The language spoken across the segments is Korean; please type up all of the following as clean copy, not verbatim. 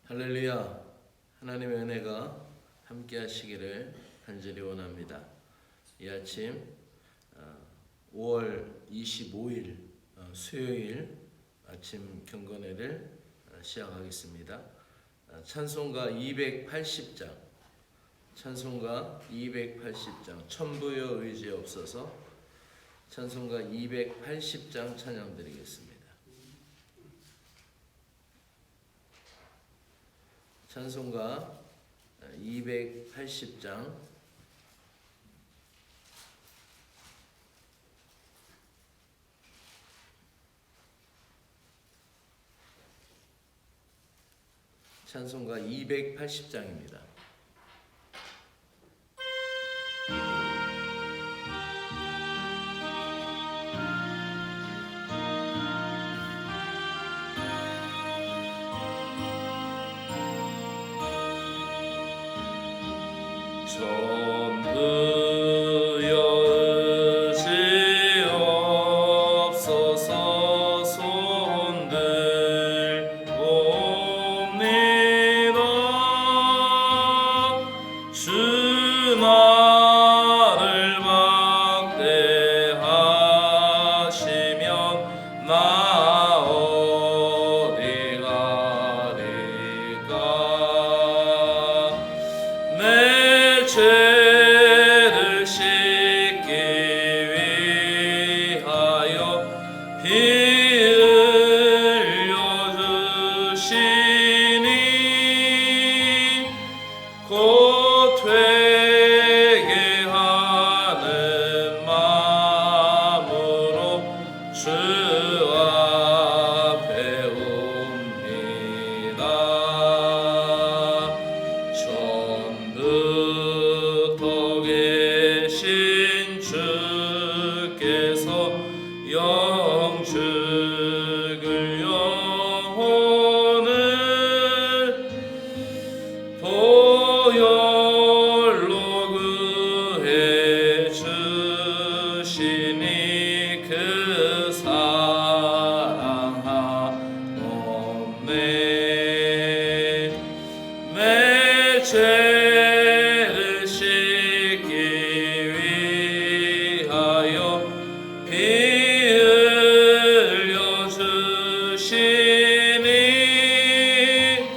할렐루야. 하나님의 은혜가 함께 하시기를 간절히 원합니다. 이 아침 5월 25일 수요일 아침 경건회를 시작하겠습니다. 찬송가 280장 천부여 의지 없어서 찬송가 280장 찬양 드리겠습니다. 찬송가 280장 찬송가 280장입니다. 천부여 의지 없어서 손 들옵니다. 주 나를 막대하시면 나 어디 가리까. 내 죄를 씻기 위하여 피 흘려주시니 곧 되게 하는 마음으로 주 앞에 옵니다. 처음부터 계신 주께서 영죽을 영혼을 보혈로 구해 주시니 그 사랑 한없네. 내 죄를 씻기 위하여 피 흘려주시니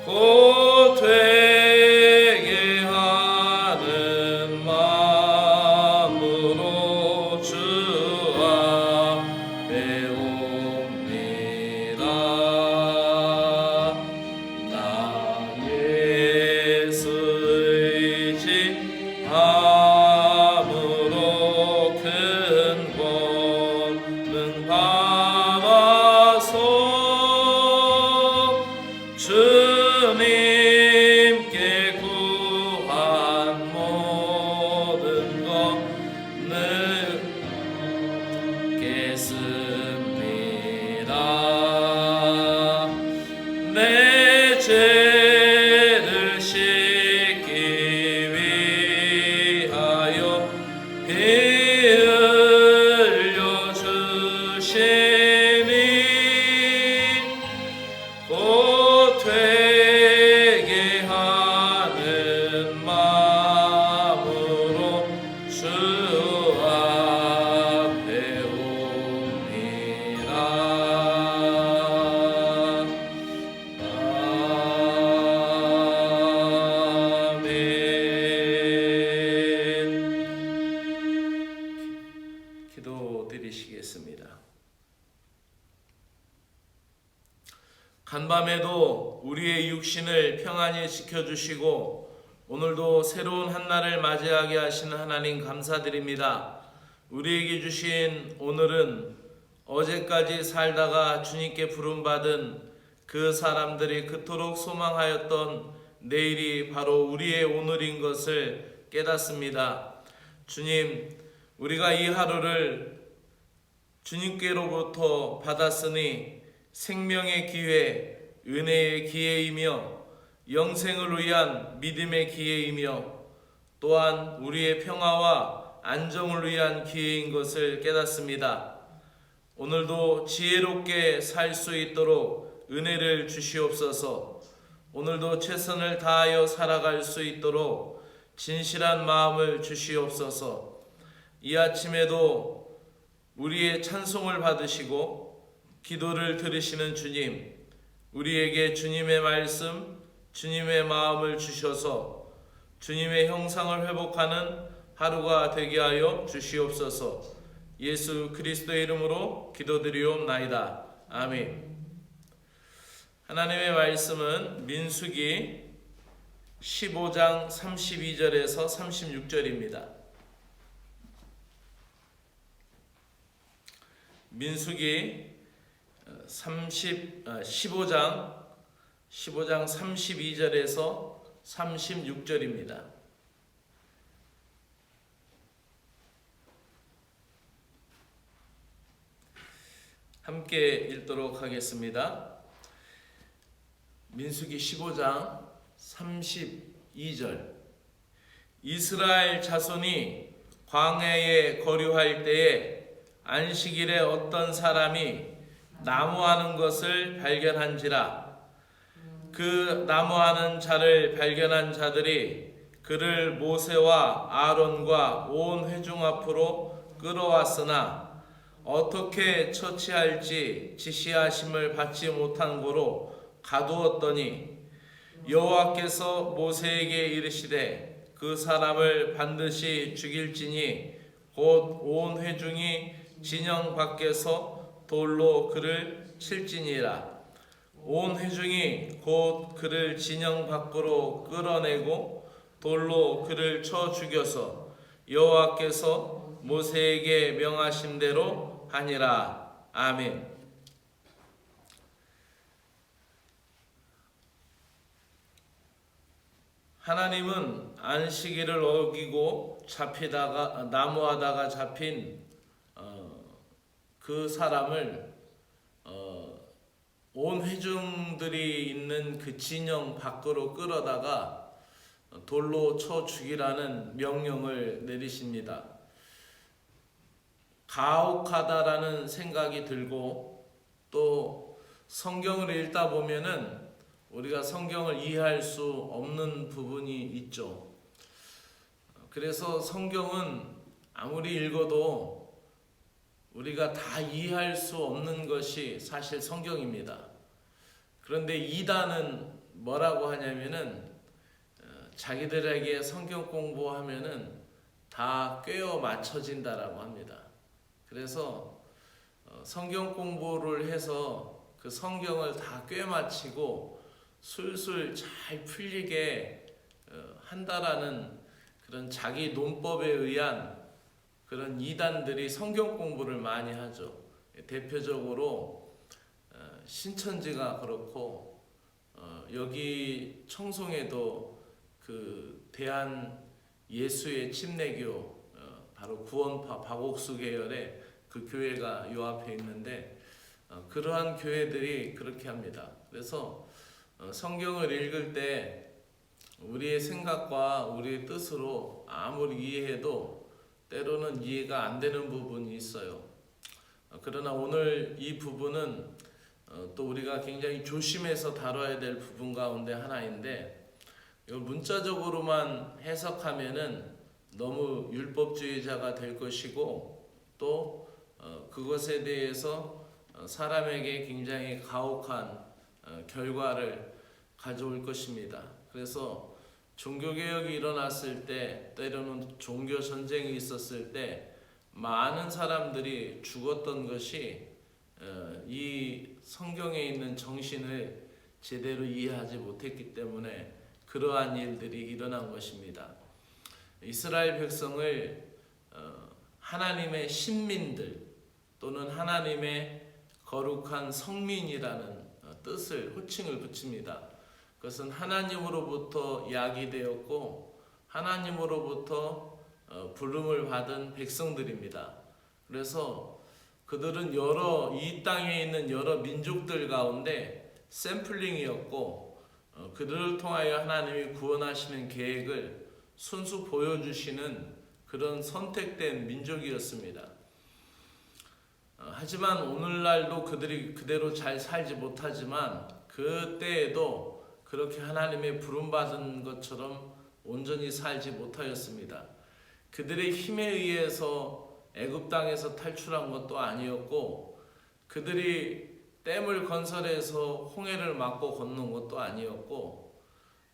곧 되게 하는 마음으로 주 앞에 옵니다. 나 예수 의지함으로 큰 권능 받아서 주님께 구한 모든 것 느꼈습니다. 내 죄를 씻기 위하여 피 흘려주시니 곧 되게 하는 마음으로 주 앞에 옵니다. 아멘. 기도 드리시겠습니다. 간밤에도 우리의 육신을 평안히 지켜주시고 오늘도 새로운 한날을 맞이하게 하시는 하나님 감사드립니다. 우리에게 주신 오늘은 어제까지 살다가 주님께 부름받은 그 사람들이 그토록 소망하였던 내일이 바로 우리의 오늘인 것을 깨닫습니다. 주님, 우리가 이 하루를 주님께로부터 받았으니 생명의 기회, 은혜의 기회이며 영생을 위한 믿음의 기회이며 또한 우리의 평화와 안정을 위한 기회인 것을 깨닫습니다. 오늘도 지혜롭게 살 수 있도록 은혜를 주시옵소서. 오늘도 최선을 다하여 살아갈 수 있도록 진실한 마음을 주시옵소서. 이 아침에도 우리의 찬송을 받으시고 기도를 들으시는 주님, 우리에게 주님의 말씀, 주님의 마음을 주셔서 주님의 형상을 회복하는 하루가 되게 하여 주시옵소서. 예수 그리스도의 이름으로 기도드리옵나이다. 아멘. 하나님의 말씀은 민수기 15장 32절에서 36절입니다. 민수기 15장 32절에서 36절입니다. 함께 읽도록 하겠습니다. 민수기 15장 32절. 이스라엘 자손이 광야에 거류할 때에 안식일에 어떤 사람이 나무하는 것을 발견한지라. 그 나무하는 자를 발견한 자들이 그를 모세와 아론과 온 회중 앞으로 끌어왔으나 어떻게 처치할지 지시하심을 받지 못한 고로 가두었더니 여호와께서 모세에게 이르시되 그 사람을 반드시 죽일지니 곧 온 회중이 진영 밖에서 돌로 그를 칠지니라. 온 회중이 곧 그를 진영 밖으로 끌어내고 돌로 그를 쳐 죽여서 여호와께서 모세에게 명하신 대로 하니라. 아멘. 하나님은 안식일을 어기고 나무하다가 잡힌 그 사람을 온 회중들이 있는 그 진영 밖으로 끌어다가 돌로 쳐 죽이라는 명령을 내리십니다. 가혹하다라는 생각이 들고 또 성경을 읽다 보면은 우리가 성경을 이해할 수 없는 부분이 있죠. 그래서 성경은 아무리 읽어도 우리가 다 이해할 수 없는 것이 사실 성경입니다. 그런데 이단은 뭐라고 하냐면은 자기들에게 성경 공부하면은 다 꿰어 맞춰진다라고 합니다. 그래서 성경 공부를 해서 그 성경을 다 꿰 맞추고 술술 잘 풀리게 한다라는 그런 자기 논법에 의한 그런 이단들이 성경 공부를 많이 하죠. 대표적으로 신천지가 그렇고 여기 청송에도 그 대한 예수의 침례교 바로 구원파 박옥수 계열의 그 교회가 요 앞에 있는데 그러한 교회들이 그렇게 합니다. 그래서 성경을 읽을 때 우리의 생각과 우리의 뜻으로 아무리 이해해도 때로는 이해가 안 되는 부분이 있어요. 그러나 오늘 이 부분은 또 우리가 굉장히 조심해서 다뤄야 될 부분 가운데 하나인데, 이걸 문자적으로만 해석하면은 너무 율법주의자가 될 것이고 또 그것에 대해서 사람에게 굉장히 가혹한 결과를 가져올 것입니다. 그래서 종교개혁이 일어났을 때, 때로는 종교전쟁이 있었을 때 많은 사람들이 죽었던 것이 이 성경에 있는 정신을 제대로 이해하지 못했기 때문에 그러한 일들이 일어난 것입니다. 이스라엘 백성을 하나님의 신민들 또는 하나님의 거룩한 성민이라는 뜻을 호칭을 붙입니다. 그것은 하나님으로부터 야기되었고 하나님으로부터 부름을 받은 백성들입니다. 그래서 그들은 이 땅에 있는 여러 민족들 가운데 샘플링이었고 그들을 통하여 하나님이 구원하시는 계획을 순수 보여주시는 그런 선택된 민족이었습니다. 하지만 오늘날도 그들이 그대로 잘 살지 못하지만 그때에도 그렇게 하나님의 부름받은 것처럼 온전히 살지 못하였습니다. 그들의 힘에 의해서 애굽 땅에서 탈출한 것도 아니었고, 그들이 댐을 건설해서 홍해를 막고 건넌 것도 아니었고,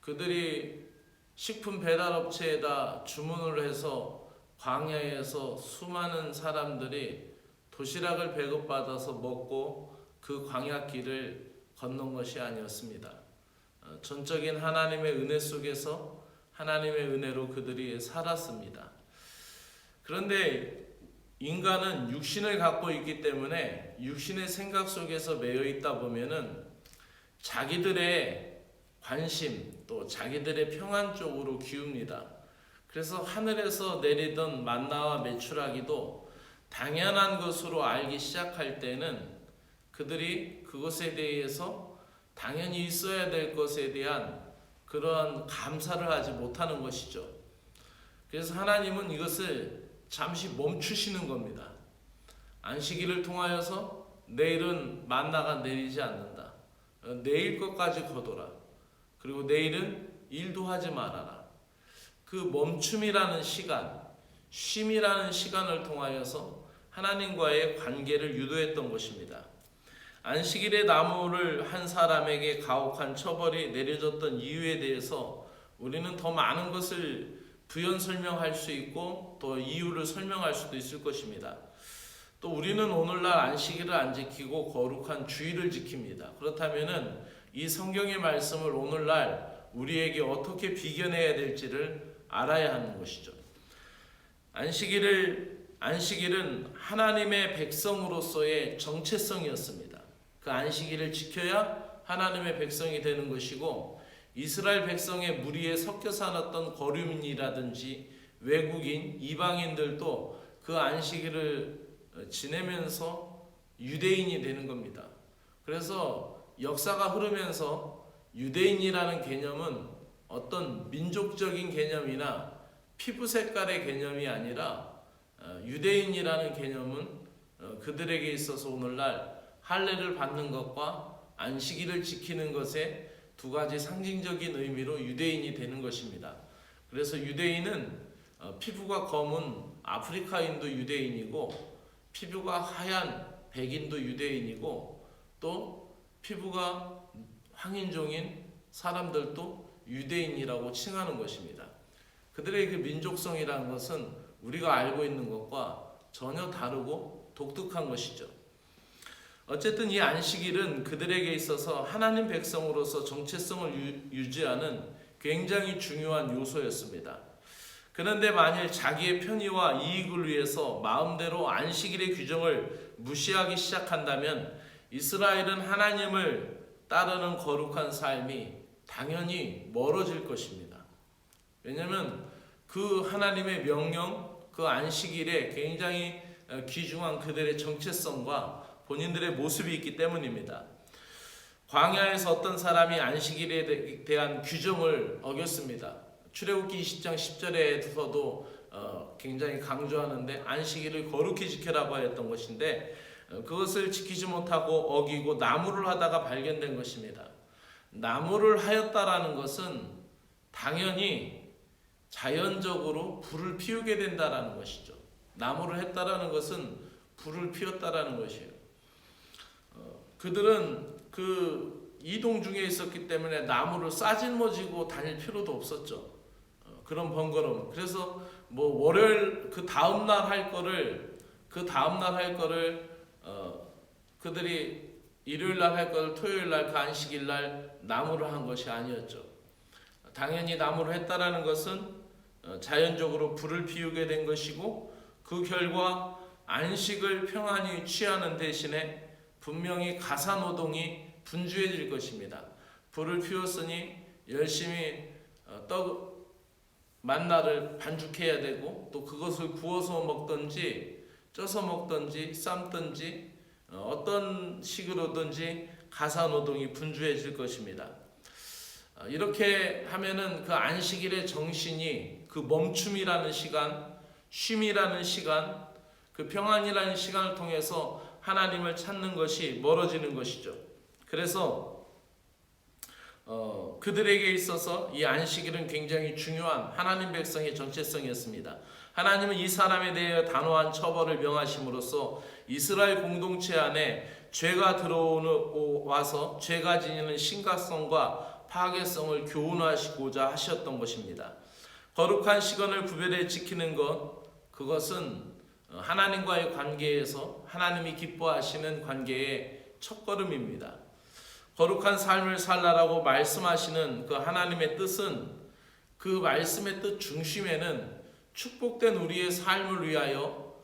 그들이 식품 배달업체에다 주문을 해서 광야에서 수많은 사람들이 도시락을 배급받아서 먹고 그 광야길을 건넌 것이 아니었습니다. 전적인 하나님의 은혜 속에서 하나님의 은혜로 그들이 살았습니다. 그런데 인간은 육신을 갖고 있기 때문에 육신의 생각 속에서 매여 있다 보면은 자기들의 관심 또 자기들의 평안 쪽으로 기웁니다. 그래서 하늘에서 내리던 만나와 메추라기도 당연한 것으로 알기 시작할 때는 그들이 그것에 대해서 당연히 있어야 될 것에 대한 그러한 감사를 하지 못하는 것이죠. 그래서 하나님은 이것을 잠시 멈추시는 겁니다. 안식일을 통하여서 내일은 만나가 내리지 않는다. 내일 것까지 거둬라. 그리고 내일은 일도 하지 말아라. 그 멈춤이라는 시간, 쉼이라는 시간을 통하여서 하나님과의 관계를 유도했던 것입니다. 안식일에 나무를 한 사람에게 가혹한 처벌이 내려졌던 이유에 대해서 우리는 더 많은 것을 부연 설명할 수 있고 또 이유를 설명할 수도 있을 것입니다. 또 우리는 오늘날 안식일을 안 지키고 거룩한 주일을 지킵니다. 그렇다면은 이 성경의 말씀을 오늘날 우리에게 어떻게 비견해야 될지를 알아야 하는 것이죠. 안식일은 하나님의 백성으로서의 정체성이었습니다. 그 안식일을 지켜야 하나님의 백성이 되는 것이고, 이스라엘 백성의 무리에 섞여 살았던 거류민이라든지 외국인, 이방인들도 그 안식일을 지내면서 유대인이 되는 겁니다. 그래서 역사가 흐르면서 유대인이라는 개념은 어떤 민족적인 개념이나 피부 색깔의 개념이 아니라 유대인이라는 개념은 그들에게 있어서 오늘날 할례를 받는 것과 안식일을 지키는 것에 두 가지 상징적인 의미로 유대인이 되는 것입니다. 그래서 유대인은 피부가 검은 아프리카인도 유대인이고, 피부가 하얀 백인도 유대인이고, 또 피부가 황인종인 사람들도 유대인이라고 칭하는 것입니다. 그들의 그 민족성이라는 것은 우리가 알고 있는 것과 전혀 다르고 독특한 것이죠. 어쨌든 이 안식일은 그들에게 있어서 하나님 백성으로서 정체성을 유지하는 굉장히 중요한 요소였습니다. 그런데 만일 자기의 편의와 이익을 위해서 마음대로 안식일의 규정을 무시하기 시작한다면 이스라엘은 하나님을 따르는 거룩한 삶이 당연히 멀어질 것입니다. 왜냐하면 그 하나님의 명령, 그 안식일에 굉장히 귀중한 그들의 정체성과 본인들의 모습이 있기 때문입니다. 광야에서 어떤 사람이 안식일에 대한 규정을 어겼습니다. 출애굽기 20장 10절에서도 굉장히 강조하는데 안식일을 거룩히 지켜라고 하였던 것인데, 그것을 지키지 못하고 어기고 나무를 하다가 발견된 것입니다. 나무를 하였다라는 것은 당연히 자연적으로 불을 피우게 된다라는 것이죠. 나무를 했다라는 것은 불을 피웠다라는 것이에요. 그들은 그 이동 중에 있었기 때문에 나무를 싸질머지고 다닐 필요도 없었죠. 그런 번거로움. 그래서 뭐 월요일 그 다음 날 할 거를 그들이 일요일 날 할 거를 토요일 날 그 안식일 날 나무를 한 것이 아니었죠. 당연히 나무를 했다라는 것은 자연적으로 불을 피우게 된 것이고, 그 결과 안식을 평안히 취하는 대신에 분명히 가사노동이 분주해질 것입니다. 불을 피웠으니 열심히 만나를 반죽해야 되고, 또 그것을 구워서 먹든지 쪄서 먹든지 삶든지 어떤 식으로든지 가사노동이 분주해질 것입니다. 이렇게 하면은 그 안식일의 정신이 그 멈춤이라는 시간, 쉼이라는 시간, 그 평안이라는 시간을 통해서 하나님을 찾는 것이 멀어지는 것이죠. 그래서 그들에게 있어서 이 안식일은 굉장히 중요한 하나님 백성의 정체성이었습니다. 하나님은 이 사람에 대해 단호한 처벌을 명하심으로써 이스라엘 공동체 안에 죄가 들어와서 죄가 지니는 심각성과 파괴성을 교훈하시고자 하셨던 것입니다. 거룩한 시간을 구별해 지키는 그것은 하나님과의 관계에서 하나님이 기뻐하시는 관계의 첫걸음입니다. 거룩한 삶을 살라라고 말씀하시는 그 하나님의 뜻은 그 말씀의 뜻 중심에는 축복된 우리의 삶을 위하여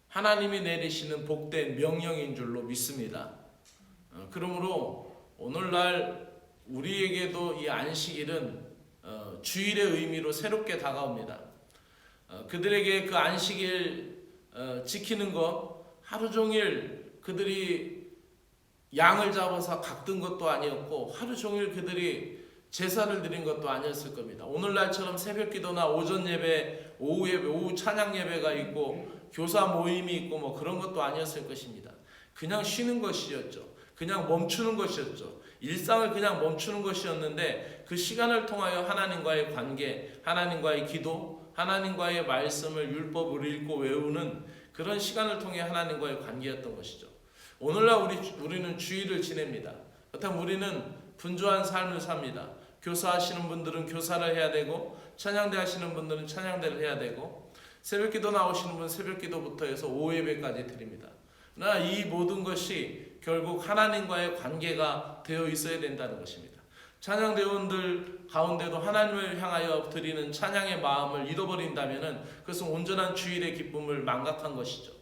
하나님이 내리시는 복된 명령인 줄로 믿습니다. 그러므로 오늘날 우리에게도 이 안식일은 주일의 의미로 새롭게 다가옵니다. 그들에게 그 안식일 지키는 것, 하루 종일 그들이 양을 잡아서 깎은 것도 아니었고 하루 종일 그들이 제사를 드린 것도 아니었을 겁니다. 오늘날처럼 새벽 기도나 오전 예배, 오후 예배, 오후 찬양 예배가 있고 교사 모임이 있고 뭐 그런 것도 아니었을 것입니다. 그냥 쉬는 것이었죠. 그냥 멈추는 것이었죠. 일상을 그냥 멈추는 것이었는데 그 시간을 통하여 하나님과의 관계, 하나님과의 기도, 하나님과의 말씀을 율법을 읽고 외우는 그런 시간을 통해 하나님과의 관계였던 것이죠. 오늘날 우리는 주일을 지냅니다. 그렇다면 우리는 분주한 삶을 삽니다. 교사하시는 분들은 교사를 해야 되고 찬양대 하시는 분들은 찬양대를 해야 되고 새벽기도 나오시는 분은 새벽기도부터 해서 오후 예배까지 드립니다. 그러나 이 모든 것이 결국 하나님과의 관계가 되어 있어야 된다는 것입니다. 찬양대원들 가운데도 하나님을 향하여 드리는 찬양의 마음을 잃어버린다면 그것은 온전한 주일의 기쁨을 망각한 것이죠.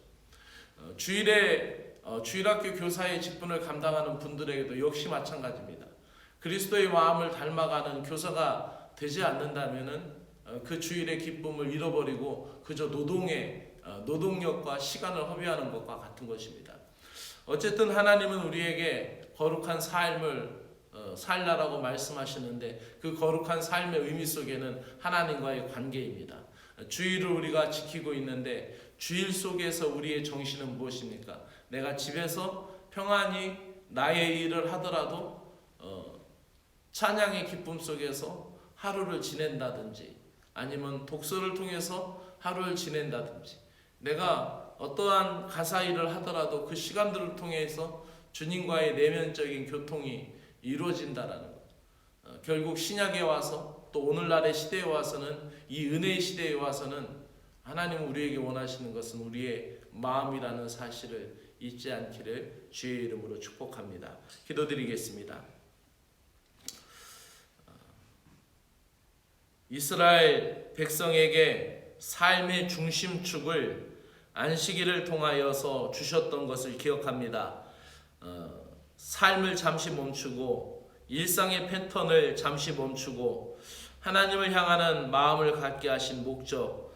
주일학교 교사의 직분을 감당하는 분들에게도 역시 마찬가지입니다. 그리스도의 마음을 닮아가는 교사가 되지 않는다면 그 주일의 기쁨을 잃어버리고 그저 노동력과 시간을 허비하는 것과 같은 것입니다. 어쨌든 하나님은 우리에게 거룩한 삶을 살라라고 말씀하시는데 그 거룩한 삶의 의미 속에는 하나님과의 관계입니다. 주일을 우리가 지키고 있는데 주일 속에서 우리의 정신은 무엇입니까? 내가 집에서 평안히 나의 일을 하더라도 찬양의 기쁨 속에서 하루를 지낸다든지 아니면 독서를 통해서 하루를 지낸다든지 내가 어떠한 가사 일을 하더라도 그 시간들을 통해서 주님과의 내면적인 교통이 이루어진다라는 것. 결국 신약에 와서 또 오늘날의 시대에 와서는 이 은혜의 시대에 와서는 하나님은 우리에게 원하시는 것은 우리의 마음이라는 사실을 잊지 않기를 주의 이름으로 축복합니다. 기도드리겠습니다. 이스라엘 백성에게 삶의 중심축을 안식일을 통하여서 주셨던 것을 기억합니다. 삶을 잠시 멈추고 일상의 패턴을 잠시 멈추고 하나님을 향하는 마음을 갖게 하신 목적,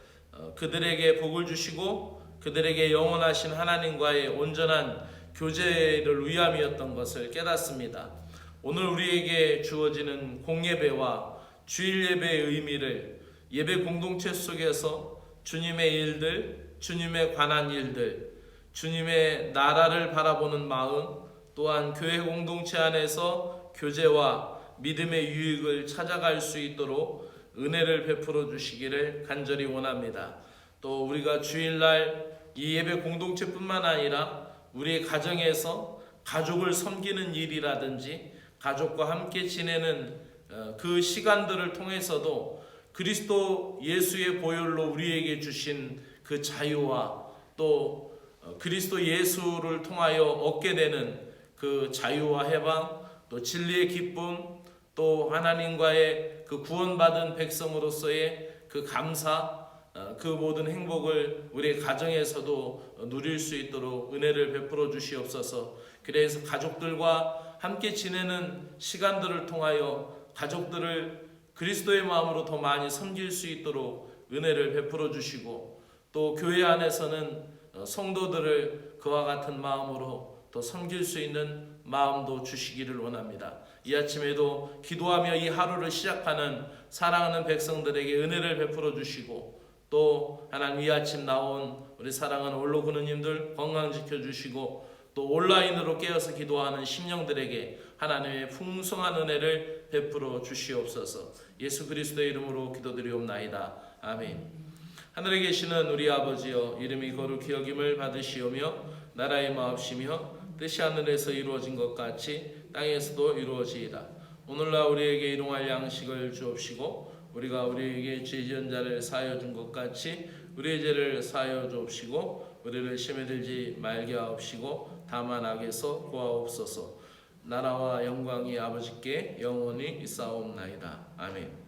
그들에게 복을 주시고 그들에게 영원하신 하나님과의 온전한 교제를 위함이었던 것을 깨닫습니다. 오늘 우리에게 주어지는 공예배와 주일 예배의 의미를 예배 공동체 속에서 주님의 일들, 주님에 관한 일들, 주님의 나라를 바라보는 마음, 또한 교회 공동체 안에서 교제와 믿음의 유익을 찾아갈 수 있도록 은혜를 베풀어 주시기를 간절히 원합니다. 또 우리가 주일날 이 예배 공동체뿐만 아니라 우리의 가정에서 가족을 섬기는 일이라든지 가족과 함께 지내는 그 시간들을 통해서도 그리스도 예수의 보혈로 우리에게 주신 그 자유와 또 그리스도 예수를 통하여 얻게 되는 그 자유와 해방, 또 진리의 기쁨, 또 하나님과의 그 구원받은 백성으로서의 그 감사, 그 모든 행복을 우리의 가정에서도 누릴 수 있도록 은혜를 베풀어 주시옵소서. 그래서 가족들과 함께 지내는 시간들을 통하여 가족들을 그리스도의 마음으로 더 많이 섬길 수 있도록 은혜를 베풀어 주시고 또 교회 안에서는 성도들을 그와 같은 마음으로 더 섬길 수 있는 마음도 주시기를 원합니다. 이 아침에도 기도하며 이 하루를 시작하는 사랑하는 백성들에게 은혜를 베풀어 주시고 또 하나님 이 아침 나온 우리 사랑하는 올로그누님들 건강 지켜주시고 또 온라인으로 깨어서 기도하는 심령들에게 하나님의 풍성한 은혜를 베풀어 주시옵소서. 예수 그리스도의 이름으로 기도드리옵나이다. 아멘. 하늘에 계시는 우리 아버지여, 이름이 거룩히 여김을 받으시오며 나라의 마옵시며 뜻이 하늘에서 이루어진 것 같이 땅에서도 이루어지이다. 오늘날 우리에게 일용할 양식을 주옵시고 우리가 우리에게 죄 지은 자를 사하여 준 것 같이 우리의 죄를 사하여 주옵시고 우리를 시험에 들지 말게 하옵시고 다만 악에서 구하옵소서. 나라와 영광이 아버지께 영원히 있사옵나이다. 아멘.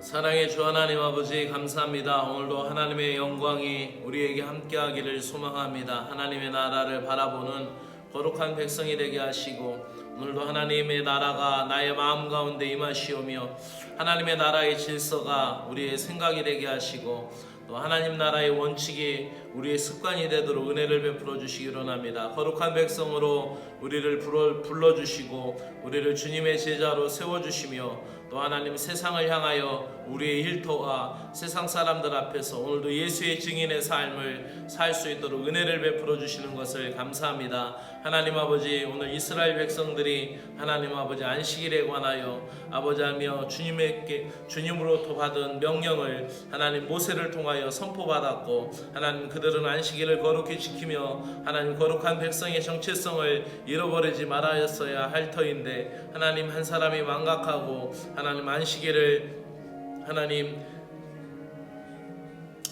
사랑의 주 하나님 아버지 감사합니다. 오늘도 하나님의 영광이 우리에게 함께하기를 소망합니다. 하나님의 나라를 바라보는 거룩한 백성이 되게 하시고 오늘도 하나님의 나라가 나의 마음 가운데 임하시오며 하나님의 나라의 질서가 우리의 생각이 되게 하시고 또 하나님 나라의 원칙이 우리의 습관이 되도록 은혜를 베풀어 주시기 원합니다. 거룩한 백성으로 우리를 불러주시고 우리를 주님의 제자로 세워주시며 또 하나님 세상을 향하여 우리의 일터와 세상 사람들 앞에서 오늘도 예수의 증인의 삶을 살 수 있도록 은혜를 베풀어 주시는 것을 감사합니다. 하나님 아버지, 오늘 이스라엘 백성들이 하나님 아버지 안식일에 관하여 아버지하며 주님으로부터 받은 명령을 하나님 모세를 통하여 선포받았고 하나님 그들은 안식일을 거룩히 지키며 하나님 거룩한 백성의 정체성을 잃어버리지 말아야였어야 할 터인데 하나님 한 사람이 망각하고 하나님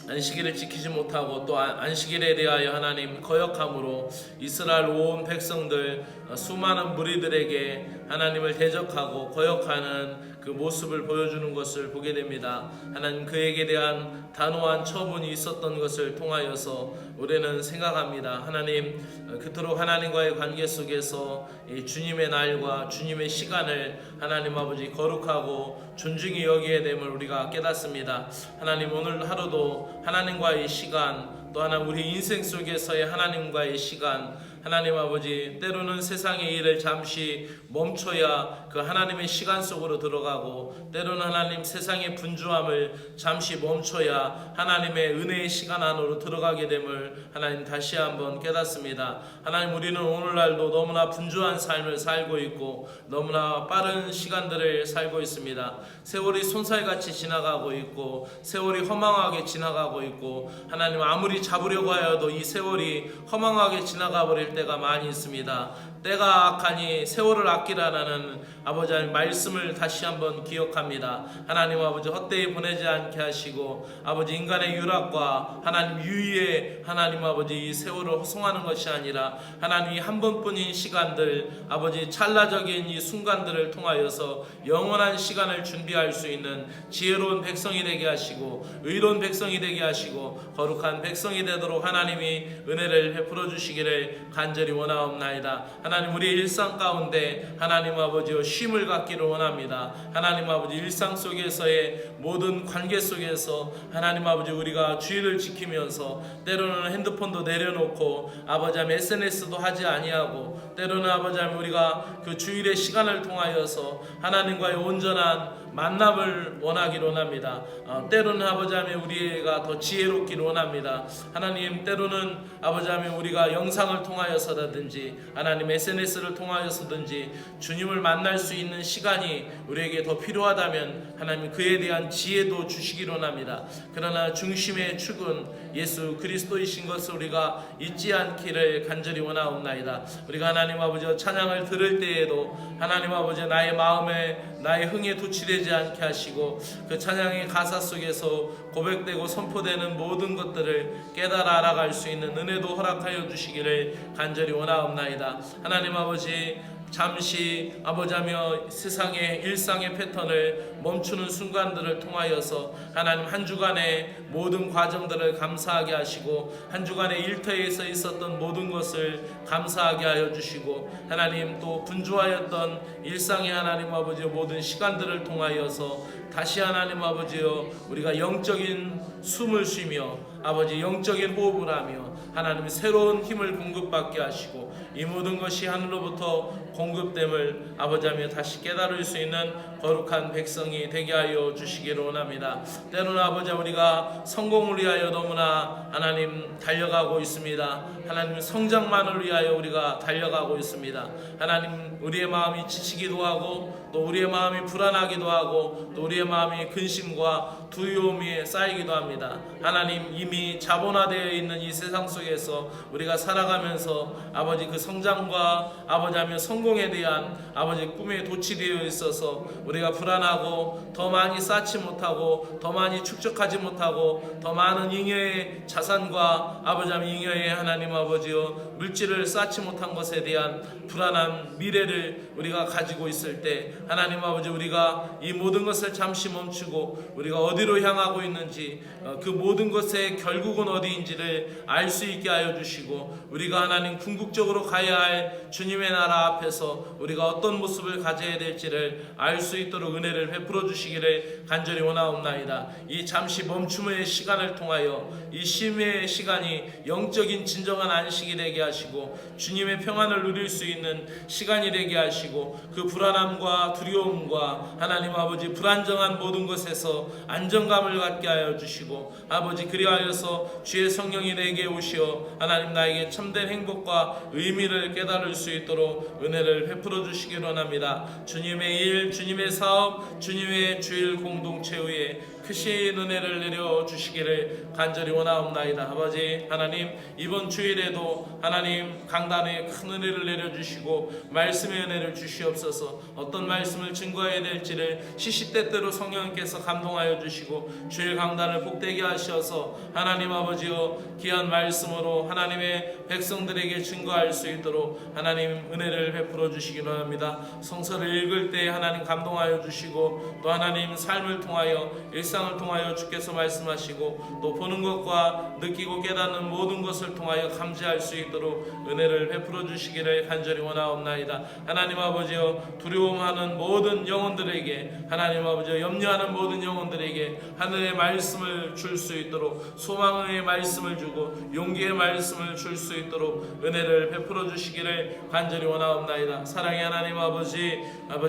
안식일을 지키지 못하고 또 안식일에 대하여 하나님 거역함으로 이스라엘 온 백성들 수많은 무리들에게 하나님을 대적하고 거역하는 그 모습을 보여주는 것을 보게 됩니다. 하나님 그에게 대한 단호한 처분이 있었던 것을 통하여서 우리는 생각합니다. 하나님 그토록 하나님과의 관계 속에서 이 주님의 날과 주님의 시간을 하나님 아버지 거룩하고 존중히 여기게 됨을 우리가 깨닫습니다. 하나님 오늘 하루도 하나님과의 시간 또 하나 우리 인생 속에서의 하나님과의 시간 하나님 아버지 때로는 세상의 일을 잠시 멈춰야 그 하나님의 시간 속으로 들어가고 때로는 하나님 세상의 분주함을 잠시 멈춰야 하나님의 은혜의 시간 안으로 들어가게 됨을 하나님 다시 한번 깨닫습니다. 하나님 우리는 오늘날도 너무나 분주한 삶을 살고 있고 너무나 빠른 시간들을 살고 있습니다. 세월이 손살같이 지나가고 있고 세월이 허망하게 지나가고 있고 하나님 아무리 잡으려고 하여도 이 세월이 허망하게 지나가 버릴 때가 많이 있습니다. 때가 악하니 세월을 아끼라는 아버지 하나님 말씀을 다시 한번 기억합니다. 하나님 아버지 헛되이 보내지 않게 하시고 아버지 인간의 유락과 하나님 유의에 하나님 아버지 이 세월을 허송하는 것이 아니라 하나님이 한 번뿐인 시간들 아버지 찰나적인 이 순간들을 통하여서 영원한 시간을 준비할 수 있는 지혜로운 백성이 되게 하시고 의로운 백성이 되게 하시고 거룩한 백성이 되도록 하나님이 은혜를 베풀어 주시기를 간절히 원하옵나이다. 하나님 우리의 일상 가운데 하나님 아버지여 쉼을 갖기를 원합니다. 하나님 아버지 일상 속에서의 모든 관계 속에서 하나님 아버지 우리가 주의를 지키면서 때로는 핸드폰도 내려놓고 아버지 하나님 SNS도 하지 아니하고 때로는 아버지 하나님 우리가 그 주일의 시간을 통하여서 하나님과의 온전한 만남을 원하기를 원합니다. 때로는 아버지 하나님 우리가 더 지혜롭기를 원합니다. 하나님 때로는 아버지 하나님 우리가 영상을 통하여서라든지 하나님 SNS를 통하여서든지 주님을 만날 수 있는 시간이 우리에게 더 필요하다면 하나님 그에 대한 지혜도 주시기를 원합니다. 그러나 중심의 축은 예수 그리스도이신 것을 우리가 잊지 않기를 간절히 원하옵나이다. 우리가 하나님 아버지 찬양을 들을 때에도 하나님 아버지 나의 마음에 나의 흥에 도취되지 않게 하시고 그 찬양의 가사 속에서 고백되고 선포되는 모든 것들을 깨달아 알아갈 수 있는 은혜도 허락하여 주시기를 간절히 원하옵나이다. 하나님 아버지 잠시 아버지하며 세상의 일상의 패턴을 멈추는 순간들을 통하여서 하나님 한 주간의 모든 과정들을 감사하게 하시고 한 주간의 일터에서 있었던 모든 것을 감사하게 하여 주시고 하나님 또 분주하였던 일상의 하나님 아버지 모든 시간들을 통하여서 다시 하나님 아버지여 우리가 영적인 숨을 쉬며 아버지 영적인 호흡을 하며 하나님의 새로운 힘을 공급받게 하시고 이 모든 것이 하늘로부터 공급됨을 아버지하며 다시 깨달을 수 있는 거룩한 백성이 되게 하여 주시기를 원합니다. 때로는 아버지 우리가 성공을 위하여 너무나 하나님 달려가고 있습니다. 하나님 성장만을 위하여 우리가 달려가고 있습니다. 하나님 우리의 마음이 지치기도 하고 또 우리의 마음이 불안하기도 하고 또 우리의 마음이 근심과 두려움이 쌓이기도 합니다. 하나님 이미 자본화되어 있는 이 세상 속에서 우리가 살아가면서 아버지 그 성장과 아버지하며 성공에 대한 아버지 꿈에 도취되어 있어서 우리가 불안하고 더 많이 쌓지 못하고 더 많이 축적하지 못하고 더 많은 잉여의 자산과 아버지하며 잉여의 하나님 아버지여 물질을 쌓지 못한 것에 대한 불안한 미래를 우리가 가지고 있을 때 하나님 아버지 우리가 이 모든 것을 잠시 멈추고 우리가 어디로 향하고 있는지 그 모든 것의 결국은 어디인지를 알 수 있게 하여 주시고 우리가 하나님 궁극적으로 가야 할 주님의 나라 앞에서 우리가 어떤 모습을 가져야 될지를 알 수 있도록 은혜를 베풀어 주시기를 간절히 원하옵나이다. 이 잠시 멈춤의 시간을 통하여 이 쉼의 시간이 영적인 진정한 안식이 되게 하시고 주님의 평안을 누릴 수 있는 시간이 되게 하시고 그 불안함과 두려움과 하나님 아버지 불안정한 모든 것에서 안정감을 갖게 하여 주시고 아버지 그리하여서 주의 성령이 내게 오시어 하나님 나에게 참된 행복과 의미를 깨달을 수 있도록 은혜를 베풀어 주시기 원합니다. 주님의 일, 주님의 사업, 주님의 주일 공동체 위에 크신 은혜를 내려 주시기를 간절히 원하옵나이다. 아버지 하나님 이번 주일에도 하나님 강단에 큰 은혜를 내려 주시고 말씀의 은혜를 주시옵소서. 어떤 말씀을 증거해야 될지를 시시때때로 성령께서 감동하여 주시고 주일 강단을 복되게 하셔서 하나님 아버지여 귀한 말씀으로 하나님의 백성들에게 증거할 수 있도록 하나님 은혜를 베풀어 주시기 원합니다. 성서를 읽을 때 하나님 감동하여 주시고 또 하나님 삶을 통하여 일상을 통하여 주께서 말씀하시고 또 보는 것과 느끼고 깨닫는 모든 것을 통하여 감지할 수 있도록 은혜를 베풀어 주시기를 간절히 원하옵나이다. 하나님 아버지여 두려움하는 모든 영혼들에게 하나님 아버지여 염려하는 모든 영혼들에게 하늘의 말씀을 줄 수 있도록 소망의 말씀을 주고 용기의 말씀을 줄 수 있도록 은혜를 베풀어 주시기를 간절히 원하옵나이다. 사랑의 하나님 아버지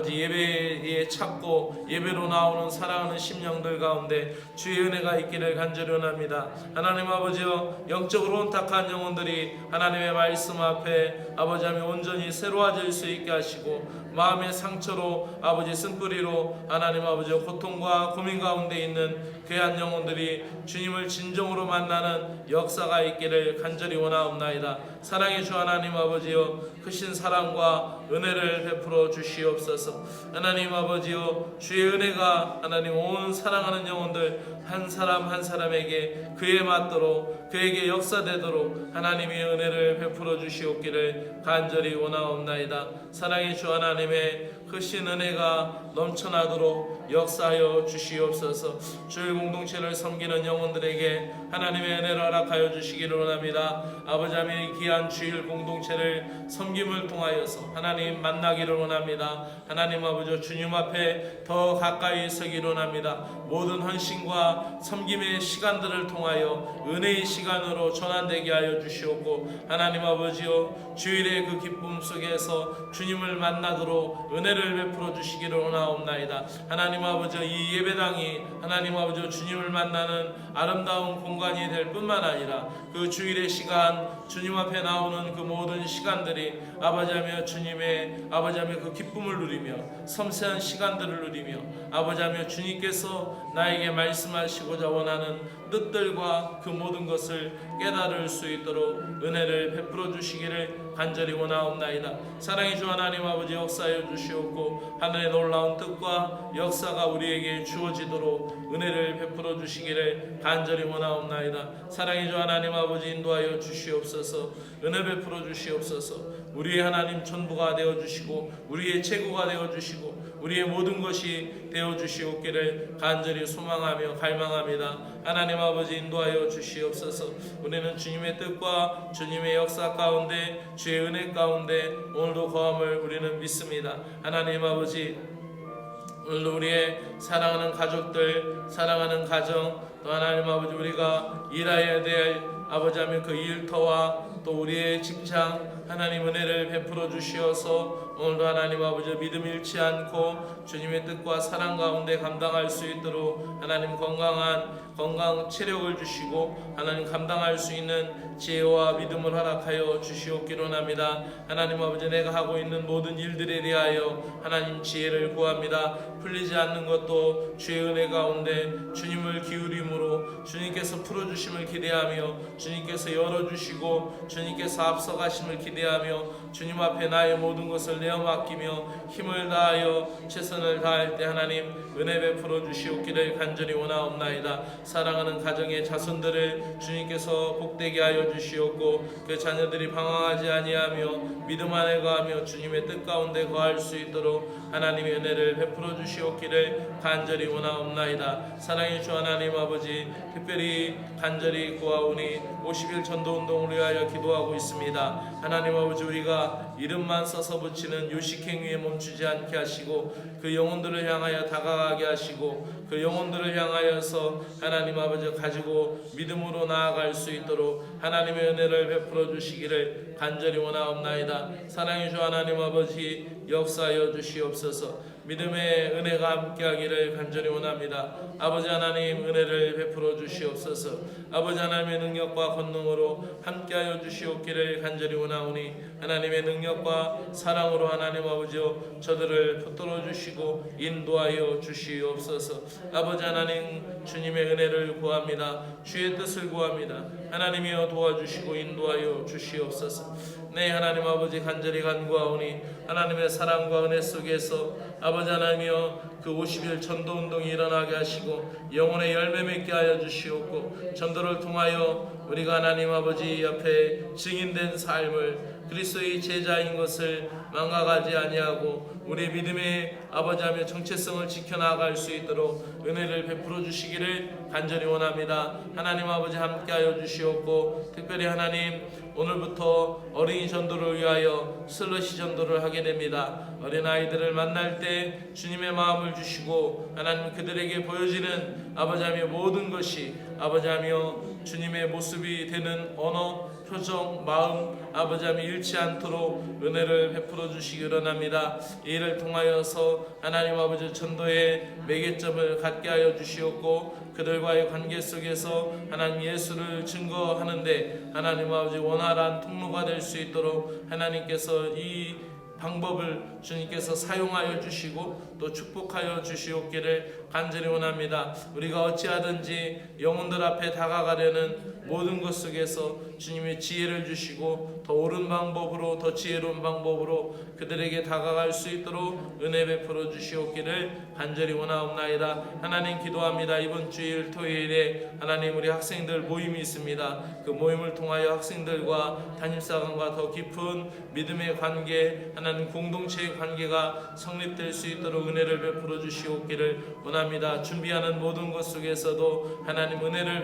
예배에 찾고 예배로 나오는 사랑하는 심령들 가운데 주의 은혜가 있기를 간절히 원합니다. 하나님 아버지여 영적으로 혼탁한 영혼들이 하나님의 말씀 앞에 아버지하며 온전히 새로워질 수 있게 하시고 마음의 상처로 아버지 쓴뿌리로 하나님 아버지여 고통과 고민 가운데 있는 귀한 영혼들이 주님을 진정으로 만나는 역사가 있기를 간절히 원하옵나이다. 사랑의 주 하나님 아버지여 크신 사랑과 은혜를 베풀어 주시옵소서. 하나님 아버지여 주의 은혜가 하나님 온 사랑하는 영혼들 한 사람 한 사람에게 그에 맞도록 그에게 역사되도록 하나님의 은혜를 베풀어 주시옵기를 간절히 원하옵나이다. 사랑의 주 하나님의 크신 은혜가 넘쳐나도록 역사하여 주시옵소서. 주일 공동체를 섬기는 영혼들에게 하나님의 은혜를 허락하여 주시기를 원합니다. 아버지 하나님의 귀한 주일 공동체를 섬김을 통하여서 하나님 만나기를 원합니다. 하나님 아버지 주님 앞에 더 가까이 서기를 원합니다. 모든 헌신과 섬김의 시간들을 통하여 은혜의 시간으로 전환되게 하여 주시옵고 하나님 아버지여 주일의 그 기쁨 속에서 주님을 만나도록 은혜를 베풀어 주시기를 원하옵나이다. 하나님 아버지 이 예배당이 하나님 아버지 주님을 만나는 아름다운 공간이 될 뿐만 아니라 그 주일의 시간, 주님 앞에 나오는 그 모든 시간들이 아버지하며 주님의 아버지하며 그 기쁨을 누리며 섬세한 시간들을 누리며 아버지하며 주님께서 나에게 말씀하시고자 원하는 뜻들과 그 모든 것을 깨달을 수 있도록 은혜를 베풀어 주시기를 간절히 원하옵나이다. 사랑의 주 하나님 아버지, 역사하여 주시옵고 하늘의 놀라운 뜻과 역사가 우리에게 주어지도록 은혜를 베풀어 주시기를 간절히 원하옵나이다. 사랑의 주 하나님 아버지, 인도하여 주시옵소서. 은혜 베풀어 주시옵소서. 우리의 하나님 전부가 되어 주시고 우리의 최고가 되어 주시고 우리의 모든 것이 되어 주시옵기를 간절히 소망하며 갈망합니다. 하나님 아버지, 인도하여 주시옵소서. 우리는 주님의 뜻과 주님의 역사 가운데 주의 은혜 가운데 오늘도 거함을 우리는 믿습니다. 하나님 아버지, 오늘도 우리의 사랑하는 가족들, 사랑하는 가정, 또 하나님 아버지 우리가 일해야 될 아버지하며 그 일터와 또 우리의 직장 하나님 은혜를 베풀어 주시어서 오늘도 하나님 아버지 믿음 잃지 않고 주님의 뜻과 사랑 가운데 감당할 수 있도록 하나님 건강 체력을 주시고 하나님 감당할 수 있는 지혜와 믿음을 허락하여 주시옵기로 합니다. 하나님 아버지, 내가 하고 있는 모든 일들에 대하여 하나님 지혜를 구합니다. 풀리지 않는 것도 주의 은혜 가운데 주님을 기울임으로 주님께서 풀어주심을 기대하며 주님께서 열어주시고 주님께서 앞서가심을 기대하며 주님 앞에 나의 모든 것을 내어 맡기며 힘을 다하여 최선을 다할 때 하나님 은혜 베풀어 주시옵기를 간절히 원하옵나이다. 사랑하는 가정의 자손들을 주님께서 복되게 하여 주시옵고 그 자녀들이 방황하지 아니하며 믿음 안에 거하며 주님의 뜻 가운데 거할 수 있도록 하나님의 은혜를 베풀어 주시옵기를 간절히 원하옵나이다. 사랑의 주 하나님 아버지, 특별히 간절히 구하오니 50일 전도운동을 위하여 기도하고 있습니다. 하나님 아버지, 우리가 이름만 써서 붙이는 요식행위에 멈추지 않게 하시고 그 영혼들을 향하여 다가가게 하시고 그 영혼들을 향하여서 하나님 아버지 가지고 믿음으로 나아갈 수 있도록 하나님의 은혜를 베풀어 주시기를 간절히 원하옵나이다. 사랑의 주 하나님 아버지, 역사하여 주시옵소서. 믿음의 은혜가 함께하기를 간절히 원합니다. 아버지 하나님, 은혜를 베풀어 주시옵소서. 아버지 하나님의 능력과 권능으로 함께하여 주시옵기를 간절히 원하오니 하나님의 능력과 사랑으로 하나님 아버지여 저들을 붙들어 주시고 인도하여 주시옵소서. 아버지 하나님, 주님의 은혜를 구합니다. 주의 뜻을 구합니다. 하나님이여 도와주시고 인도하여 주시옵소서. 네, 하나님 아버지, 간절히 간구하오니 하나님의 사랑과 은혜 속에서 아버지 하나님이여 그 50일 전도운동이 일어나게 하시고 영혼의 열매 맺게 하여 주시옵고 전도를 통하여 우리가 하나님 아버지 앞에 증인된 삶을 그리스도의 제자인 것을 망각하지 아니하고 우리 믿음의 아버지하며 정체성을 지켜나갈 수 있도록 은혜를 베풀어 주시기를 간절히 원합니다. 하나님 아버지, 함께하여 주시옵고 특별히 하나님, 오늘부터 어린이 전도를 위하여 슬러시 전도를 하게 됩니다. 어린아이들을 만날 때 주님의 마음을 주시고 하나님 그들에게 보여지는 아버지하며 모든 것이 아버지하며 주님의 모습이 되는 언어, 표정, 마음 아버지하며 잃지 않도록 은혜를 베풀어 주시기 원합니다. 이 일을 통하여서 하나님 아버지 전도의 매개점을 갖게 하여 주시옵고 그들과의 관계 속에서 하나님 예수를 증거하는데 하나님 아버지 원활한 통로가 될 수 있도록 하나님께서 이 방법을 주님께서 사용하여 주시고 또 축복하여 주시옵기를 간절히 원합니다. 우리가 어찌하든지 영혼들 앞에 다가가려는 모든 것 속에서 주님의 지혜를 주시고 더 옳은 방법으로 더 지혜로운 방법으로 그들에게 다가갈 수 있도록 은혜 베풀어 주시옵기를 간절히 원하옵나이다. 하나님, 기도합니다. 이번 주일 토요일에 하나님 우리 학생들 모임이 있습니다. 그 모임을 통하여 학생들과 담임사관과 더 깊은 믿음의 관계, 하나님 공동체의 관계가 성립될 수 있도록 은혜를 베풀어 주시옵기를 원합니다. 준비하는 모든 것 속에서도 하나님 은혜를